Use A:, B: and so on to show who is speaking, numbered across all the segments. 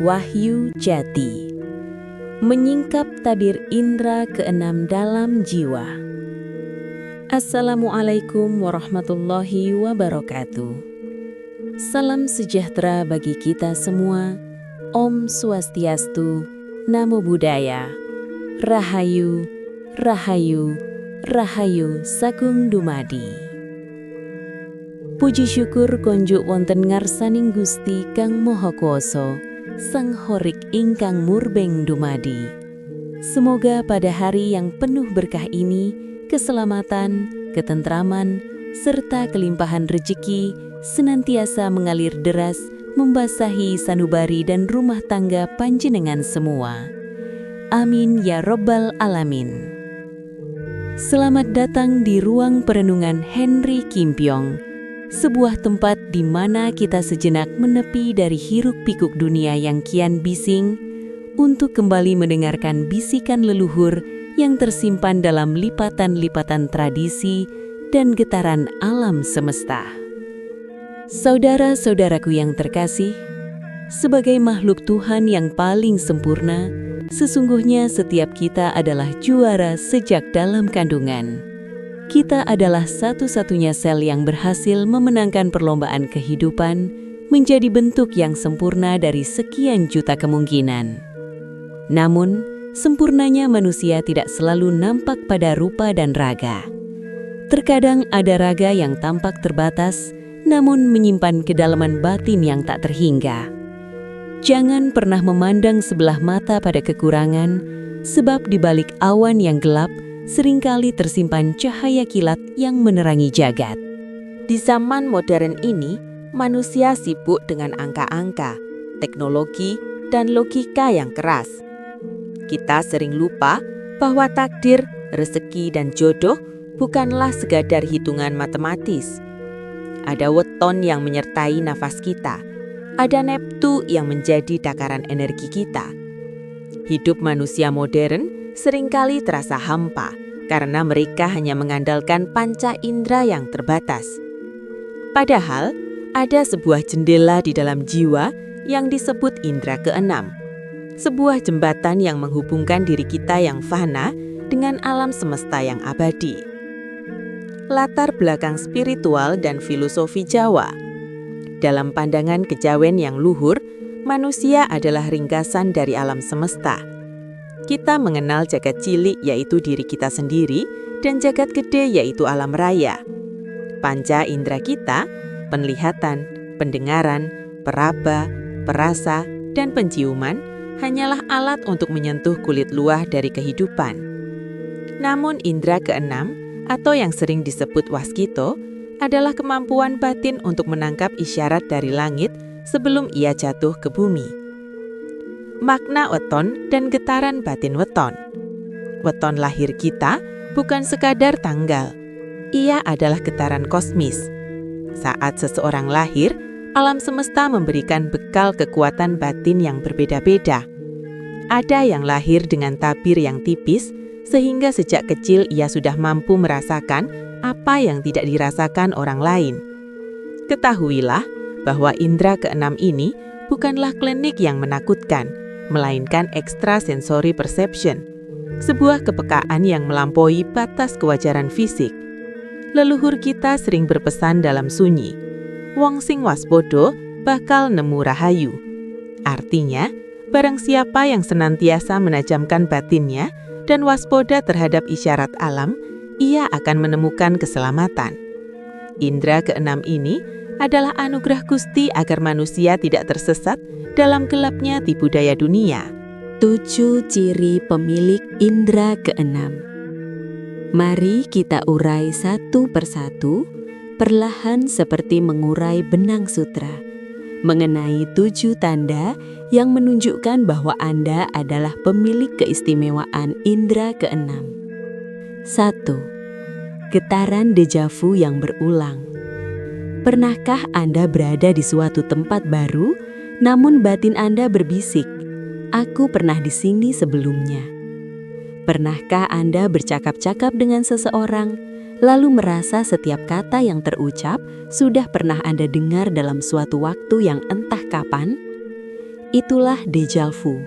A: Wahyu Jati. Menyingkap tabir indera keenam dalam jiwa. Assalamualaikum warahmatullahi wabarakatuh. Salam sejahtera bagi kita semua. Om Swastiastu, Namo Buddhaya, Rahayu, Rahayu, Rahayu Sagung Dumadi. Puji syukur konjuk wonten ngarsaning Gusti Kang Maha Kuwasa, Sang Horik ingkang murbeng dumadi. Semoga pada hari yang penuh berkah ini, keselamatan, ketentraman, serta kelimpahan rejeki senantiasa mengalir deras, membasahi sanubari dan rumah tangga panjenengan semua. Amin ya Rabbal Alamin. Selamat datang di ruang perenungan Henry Kimpyong, sebuah tempat di mana kita sejenak menepi dari hiruk-pikuk dunia yang kian bising untuk kembali mendengarkan bisikan leluhur yang tersimpan dalam lipatan-lipatan tradisi dan getaran alam semesta. Saudara-saudaraku yang terkasih, sebagai makhluk Tuhan yang paling sempurna, sesungguhnya setiap kita adalah juara sejak dalam kandungan. Kita adalah satu-satunya sel yang berhasil memenangkan perlombaan kehidupan menjadi bentuk yang sempurna dari sekian juta kemungkinan. Namun, sempurnanya manusia tidak selalu nampak pada rupa dan raga. Terkadang ada raga yang tampak terbatas, namun menyimpan kedalaman batin yang tak terhingga. Jangan pernah memandang sebelah mata pada kekurangan, sebab di balik awan yang gelap, seringkali tersimpan cahaya kilat yang menerangi jagat. Di zaman modern ini, manusia sibuk dengan angka-angka, teknologi, dan logika yang keras. Kita sering lupa bahwa takdir, rezeki, dan jodoh bukanlah sekadar hitungan matematis. Ada weton yang menyertai nafas kita, ada Neptu yang menjadi takaran energi kita. Hidup manusia modern seringkali terasa hampa karena mereka hanya mengandalkan panca indera yang terbatas. Padahal, ada sebuah jendela di dalam jiwa yang disebut indera keenam. Sebuah jembatan yang menghubungkan diri kita yang fana dengan alam semesta yang abadi. Latar belakang spiritual dan filosofi Jawa. Dalam pandangan kejawen yang luhur, manusia adalah ringkasan dari alam semesta. Kita mengenal jagat cilik yaitu diri kita sendiri dan jagat gede yaitu alam raya. Panca indera kita, penglihatan, pendengaran, peraba, perasa, dan penciuman hanyalah alat untuk menyentuh kulit luar dari kehidupan. Namun indera keenam atau yang sering disebut waskito adalah kemampuan batin untuk menangkap isyarat dari langit sebelum ia jatuh ke bumi. Makna weton dan getaran batin weton. Weton lahir kita bukan sekadar tanggal. Ia adalah getaran kosmis. Saat seseorang lahir, alam semesta memberikan bekal kekuatan batin yang berbeda-beda. Ada yang lahir dengan tabir yang tipis, sehingga sejak kecil ia sudah mampu merasakan apa yang tidak dirasakan orang lain. Ketahuilah bahwa indera keenam ini bukanlah klinik yang menakutkan, melainkan extrasensory perception, sebuah kepekaan yang melampaui batas kewajaran fisik. Leluhur kita sering berpesan dalam sunyi, wong sing waspodo bakal nemu rahayu. Artinya, barang siapa yang senantiasa menajamkan batinnya dan waspada terhadap isyarat alam, ia akan menemukan keselamatan. Indera keenam ini adalah anugerah Gusti agar manusia tidak tersesat dalam gelapnya tipu daya dunia. 7 ciri pemilik indera keenam. Mari kita urai satu persatu, perlahan seperti mengurai benang sutra, mengenai 7 tanda yang menunjukkan bahwa Anda adalah pemilik keistimewaan indera keenam. 1. Getaran dejavu yang berulang. Pernahkah Anda berada di suatu tempat baru, namun batin Anda berbisik, "Aku pernah di sini sebelumnya"? Pernahkah Anda bercakap-cakap dengan seseorang, lalu merasa setiap kata yang terucap sudah pernah Anda dengar dalam suatu waktu yang entah kapan? Itulah déjà vu.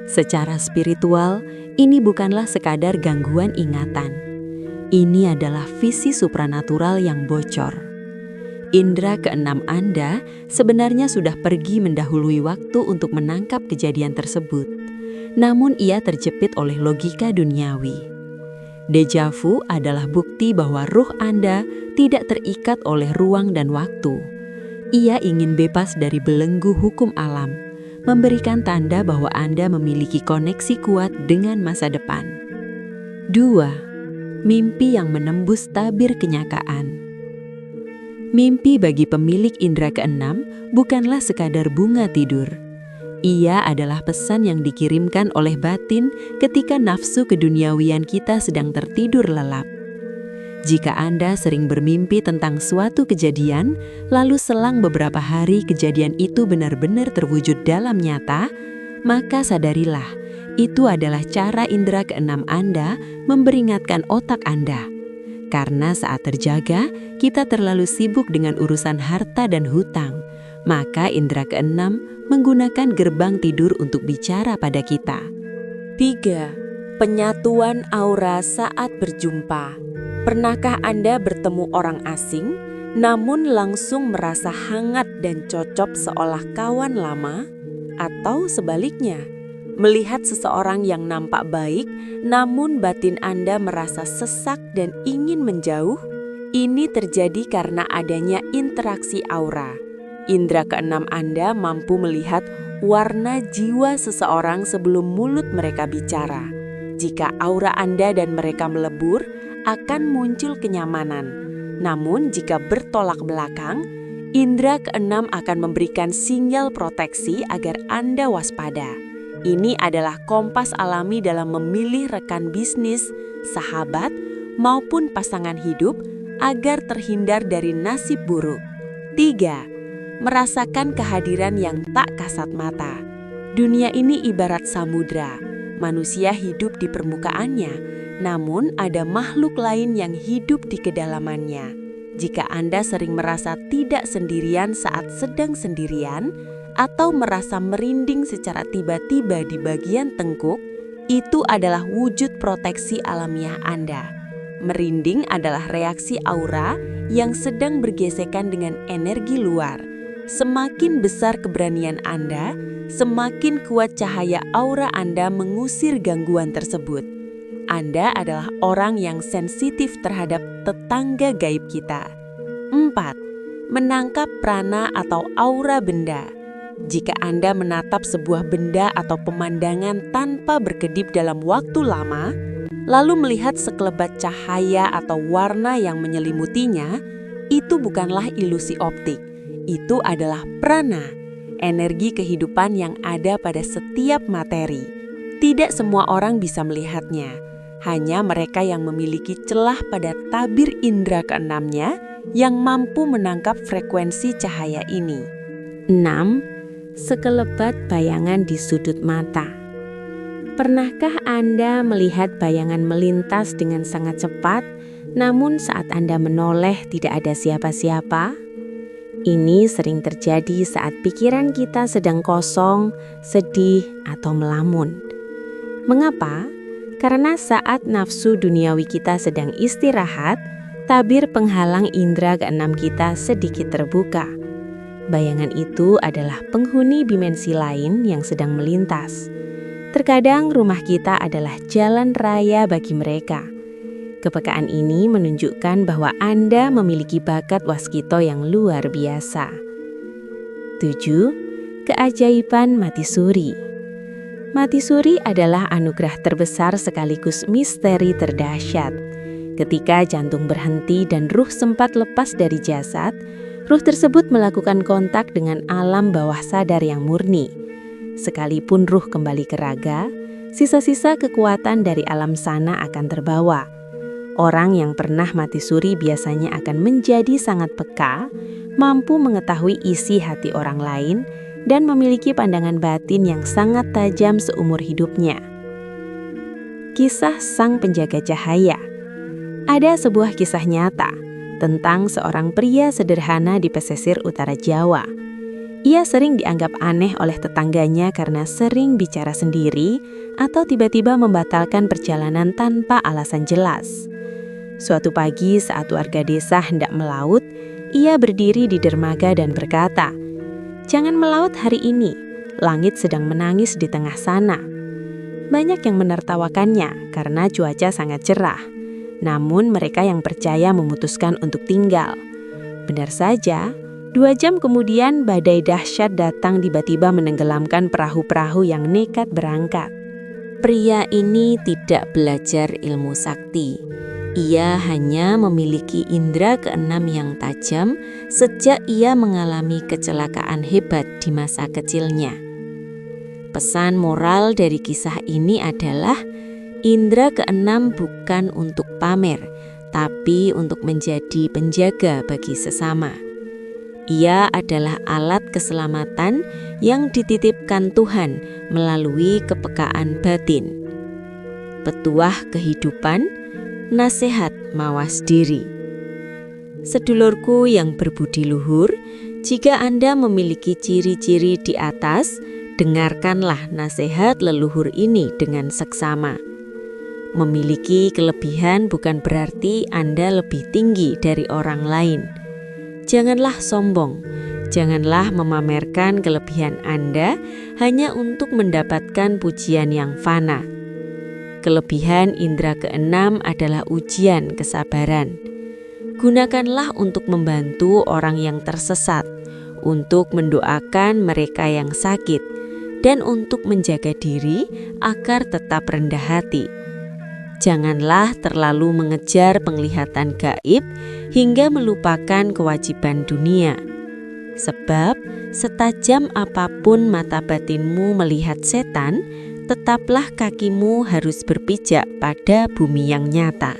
A: Secara spiritual, ini bukanlah sekadar gangguan ingatan. Ini adalah visi supranatural yang bocor. Indra keenam Anda sebenarnya sudah pergi mendahului waktu untuk menangkap kejadian tersebut. Namun ia terjepit oleh logika duniawi. Déjà vu adalah bukti bahwa ruh Anda tidak terikat oleh ruang dan waktu. Ia ingin bebas dari belenggu hukum alam, memberikan tanda bahwa Anda memiliki koneksi kuat dengan masa depan. 2. Mimpi yang menembus tabir kenyataan. Mimpi bagi pemilik indera keenam bukanlah sekadar bunga tidur. Ia adalah pesan yang dikirimkan oleh batin ketika nafsu keduniawian kita sedang tertidur lelap. Jika Anda sering bermimpi tentang suatu kejadian, lalu selang beberapa hari kejadian itu benar-benar terwujud dalam nyata, maka sadarilah, itu adalah cara indera keenam Anda memperingatkan otak Anda. Karena saat terjaga, kita terlalu sibuk dengan urusan harta dan hutang, maka indera keenam menggunakan gerbang tidur untuk bicara pada kita. 3. Penyatuan aura saat berjumpa. Pernahkah Anda bertemu orang asing, namun langsung merasa hangat dan cocok seolah kawan lama? Atau sebaliknya, melihat seseorang yang nampak baik, namun batin Anda merasa sesak dan ingin menjauh? Ini terjadi karena adanya interaksi aura. Indera keenam Anda mampu melihat warna jiwa seseorang sebelum mulut mereka bicara. Jika aura Anda dan mereka melebur, akan muncul kenyamanan. Namun jika bertolak belakang, indera keenam akan memberikan sinyal proteksi agar Anda waspada. Ini adalah kompas alami dalam memilih rekan bisnis, sahabat, maupun pasangan hidup agar terhindar dari nasib buruk. 3. Merasakan kehadiran yang tak kasat mata. Dunia ini ibarat samudra. Manusia hidup di permukaannya, namun ada makhluk lain yang hidup di kedalamannya. Jika Anda sering merasa tidak sendirian saat sedang sendirian, atau merasa merinding secara tiba-tiba di bagian tengkuk, itu adalah wujud proteksi alamiah Anda. Merinding adalah reaksi aura yang sedang bergesekan dengan energi luar. Semakin besar keberanian Anda, semakin kuat cahaya aura Anda mengusir gangguan tersebut. Anda adalah orang yang sensitif terhadap tetangga gaib kita. 4. Menangkap prana atau aura benda. Jika Anda menatap sebuah benda atau pemandangan tanpa berkedip dalam waktu lama, lalu melihat sekelebat cahaya atau warna yang menyelimutinya, itu bukanlah ilusi optik. Itu adalah prana, energi kehidupan yang ada pada setiap materi. Tidak semua orang bisa melihatnya. Hanya mereka yang memiliki celah pada tabir indera keenamnya yang mampu menangkap frekuensi cahaya ini. 6. Sekelebat bayangan di sudut mata. Pernahkah Anda melihat bayangan melintas dengan sangat cepat, namun saat Anda menoleh tidak ada siapa-siapa? Ini sering terjadi saat pikiran kita sedang kosong, sedih, atau melamun. Mengapa? Karena saat nafsu duniawi kita sedang istirahat, tabir penghalang indera keenam kita sedikit terbuka. Bayangan itu adalah penghuni dimensi lain yang sedang melintas. Terkadang rumah kita adalah jalan raya bagi mereka. Kepekaan ini menunjukkan bahwa Anda memiliki bakat waskito yang luar biasa. 7. Keajaiban mati suri. Mati suri adalah anugerah terbesar sekaligus misteri terdahsyat. Ketika jantung berhenti dan ruh sempat lepas dari jasad, ruh tersebut melakukan kontak dengan alam bawah sadar yang murni. Sekalipun ruh kembali ke raga, sisa-sisa kekuatan dari alam sana akan terbawa. Orang yang pernah mati suri biasanya akan menjadi sangat peka, mampu mengetahui isi hati orang lain, dan memiliki pandangan batin yang sangat tajam seumur hidupnya. Kisah sang penjaga cahaya. Ada sebuah kisah nyata tentang seorang pria sederhana di pesisir utara Jawa.
B: Ia sering dianggap aneh oleh tetangganya karena sering bicara sendiri atau tiba-tiba membatalkan perjalanan tanpa alasan jelas. Suatu pagi saat warga desa hendak melaut, ia berdiri di dermaga dan berkata, "Jangan melaut hari ini, langit sedang menangis di tengah sana." Banyak yang menertawakannya karena cuaca sangat cerah. Namun mereka yang percaya memutuskan untuk tinggal. Benar saja, 2 jam kemudian badai dahsyat datang tiba-tiba menenggelamkan perahu-perahu yang nekat berangkat.
A: Pria ini tidak belajar ilmu sakti. Ia hanya memiliki indera keenam yang tajam sejak ia mengalami kecelakaan hebat di masa kecilnya. Pesan moral dari kisah ini adalah indera keenam bukan untuk pamer, tapi untuk menjadi penjaga bagi sesama. Ia adalah alat keselamatan yang dititipkan Tuhan melalui kepekaan batin. Petuah kehidupan, nasihat mawas diri. Sedulurku yang berbudi luhur, jika Anda memiliki ciri-ciri di atas, dengarkanlah nasihat leluhur ini dengan seksama. Memiliki kelebihan bukan berarti Anda lebih tinggi dari orang lain. Janganlah sombong, janganlah memamerkan kelebihan Anda hanya untuk mendapatkan pujian yang fana. Kelebihan indera keenam adalah ujian kesabaran. Gunakanlah untuk membantu orang yang tersesat, untuk mendoakan mereka yang sakit, dan untuk menjaga diri agar tetap rendah hati. Janganlah terlalu mengejar penglihatan gaib hingga melupakan kewajiban dunia. Sebab setajam apapun mata batinmu melihat setan, tetaplah kakimu harus berpijak pada bumi yang nyata.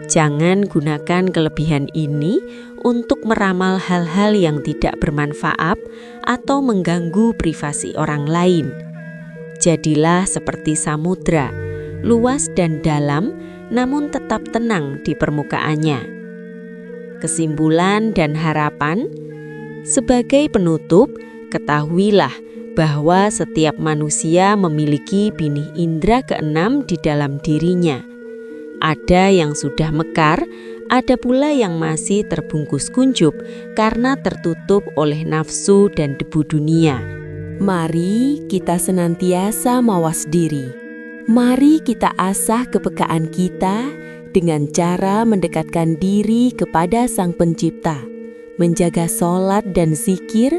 A: Jangan gunakan kelebihan ini untuk meramal hal-hal yang tidak bermanfaat atau mengganggu privasi orang lain. Jadilah seperti samudra, luas dan dalam, namun tetap tenang di permukaannya. Kesimpulan dan harapan, sebagai penutup, ketahuilah bahwa setiap manusia memiliki benih indera keenam di dalam dirinya. Ada yang sudah mekar, ada pula yang masih terbungkus kuncup karena tertutup oleh nafsu dan debu dunia.
B: Mari kita senantiasa mawas diri. Mari kita asah kepekaan kita dengan cara mendekatkan diri kepada Sang Pencipta, menjaga sholat dan zikir,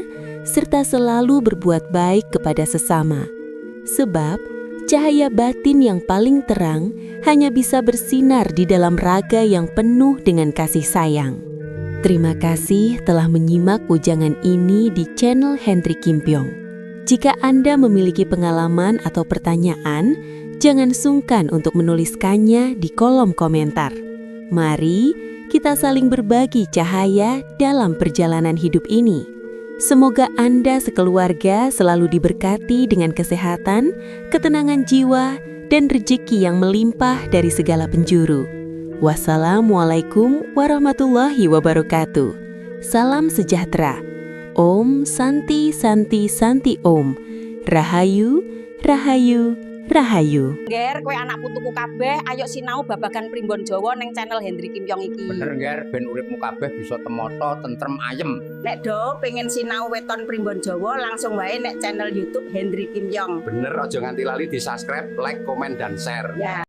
B: serta selalu berbuat baik kepada sesama. Sebab cahaya batin yang paling terang hanya bisa bersinar di dalam raga yang penuh dengan kasih sayang. Terima kasih telah menyimak ujangan ini di channel Hendrik Kimpiong. Jika Anda memiliki pengalaman atau pertanyaan, jangan sungkan untuk menuliskannya di kolom komentar. Mari kita saling berbagi cahaya dalam perjalanan hidup ini. Semoga Anda sekeluarga selalu diberkati dengan kesehatan, ketenangan jiwa, dan rezeki yang melimpah dari segala penjuru. Wassalamualaikum warahmatullahi wabarakatuh. Salam sejahtera. Om Santi Santi Santi Om. Rahayu, Rahayu, Rahayu.
C: Ger, kowe anak putuku kabeh, ayo sinau babagan primbon Jawa neng channel Hendrik Kimpiong iki.
D: Bener Ger, ben uripmu kabeh bisa temoto, tentrem, ayem.
C: Nek do pengen sinau weton primbon Jawa langsung wae nek channel YouTube Hendrik Kimpiong.
D: Bener, aja nganti lali di subscribe, like, komen, dan share.
C: Ya.